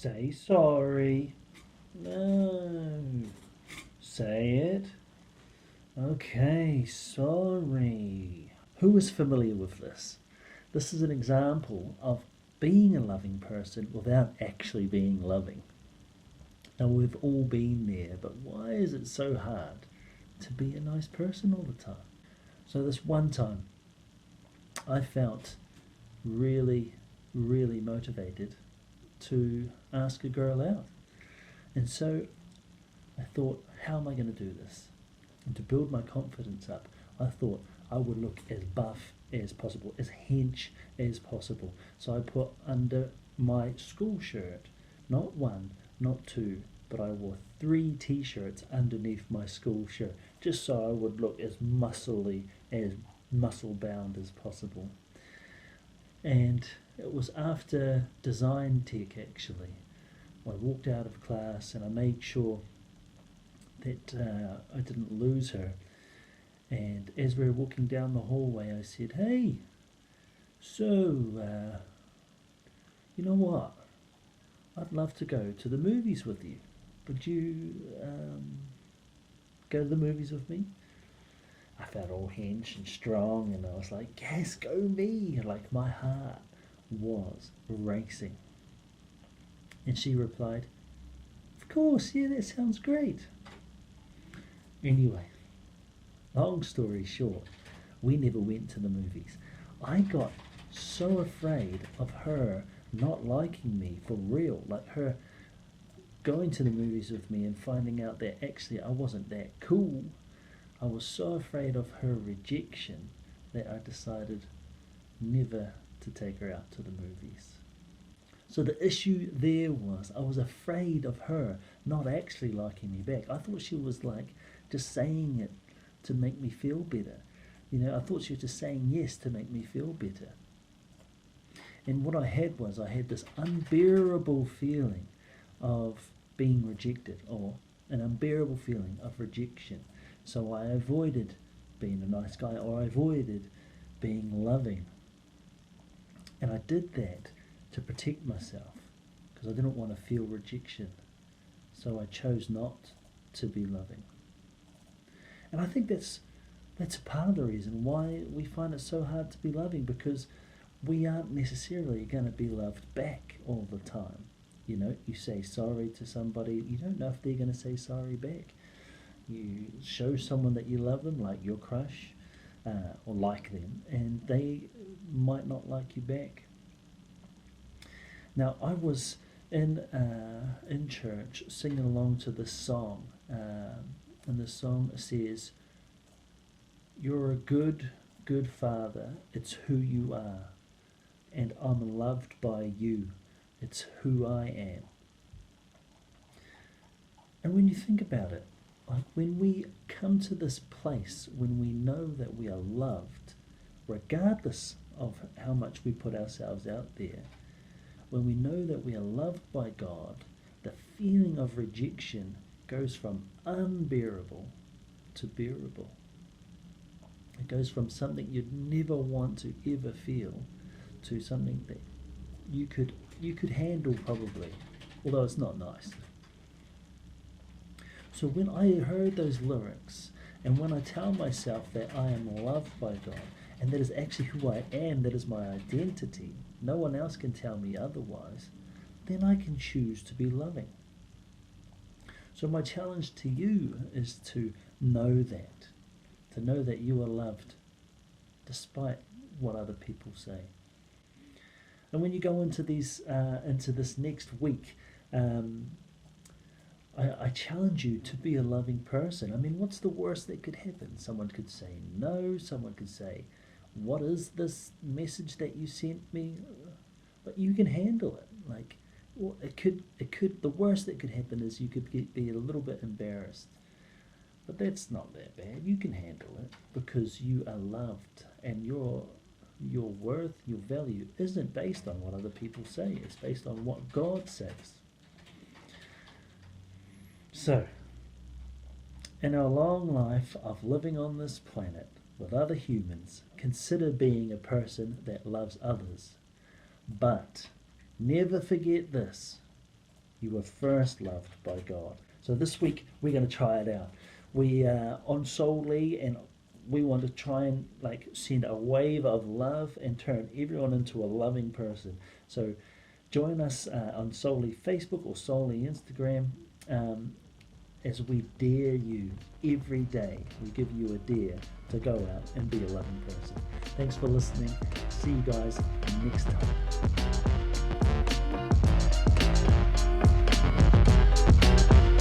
Say sorry. No. Say it. Okay, sorry. Who is familiar with this? This is an example of being a loving person without actually being loving. Now, we've all been there, but why is it so hard to be a nice person all the time? So, this one time, I felt really, really motivated to ask a girl out. And so I thought, how am I going to do this? And to build my confidence up, I thought I would look as buff as possible, as hench as possible. So I put under my school shirt, not one, not two, but I wore 3 t-shirts underneath my school shirt, just so I would look as muscly, as muscle-bound as possible. And it was after design tech, actually. I walked out of class and I made sure that I didn't lose her. And as we were walking down the hallway, I said, "Hey, so, you know what? I'd love to go to the movies with you. Would you go to the movies with me?" I felt all hench and strong, and I was like, "Yes, go me!" Like my heart was racing. And she replied, "Of course, yeah, that sounds great." Anyway, long story short, we never went to the movies. I got so afraid of her not liking me for real, like her going to the movies with me and finding out that actually I wasn't that cool. I was so afraid of her rejection that I decided never to take her out to the movies. So the issue there was I was afraid of her not actually liking me back. I thought she was like just saying it to make me feel better. I thought she was just saying yes to make me feel better. And what I had this unbearable feeling of being rejected, or an unbearable feeling of rejection. So I avoided being a nice guy, or I avoided being loving. And I did that to protect myself because I didn't want to feel rejection. So I chose not to be loving. And I think that's a part of the reason why we find it so hard to be loving, because we aren't necessarily going to be loved back all the time. You say sorry to somebody, you don't know if they're going to say sorry back. You show someone that you love them, like your crush, or like them, and they might not like you back. Now, I was in church singing along to this song, and the song says, "You're a good, good father, it's who you are, and I'm loved by you, it's who I am." And when you think about it, like when we come to this place, when we know that we are loved, regardless of how much we put ourselves out there, when we know that we are loved by God, the feeling of rejection goes from unbearable to bearable. It goes from something you'd never want to ever feel to something that you could handle probably, although it's not nice. So when I heard those lyrics, and when I tell myself that I am loved by God, and that is actually who I am, that is my identity, no one else can tell me otherwise, then I can choose to be loving. So my challenge to you is to know that you are loved despite what other people say. And when you go into this next week, I challenge you to be a loving person. I mean, what's the worst that could happen? Someone could say no. Someone could say, "What is this message that you sent me?" But you can handle it. Like, well, it could. The worst that could happen is you could be a little bit embarrassed. But that's not that bad. You can handle it because you are loved, and your worth, your value isn't based on what other people say. It's based on what God says. So, in our long life of living on this planet with other humans, consider being a person that loves others. But never forget this: You were first loved by God. So this week we're going to try it out. We on Soully, and we want to try and like send a wave of love and turn everyone into a loving person. So join us on Soully Facebook or Soully Instagram as we dare you every day. We give you a dare to go out and be a loving person. Thanks for listening. See you guys next time.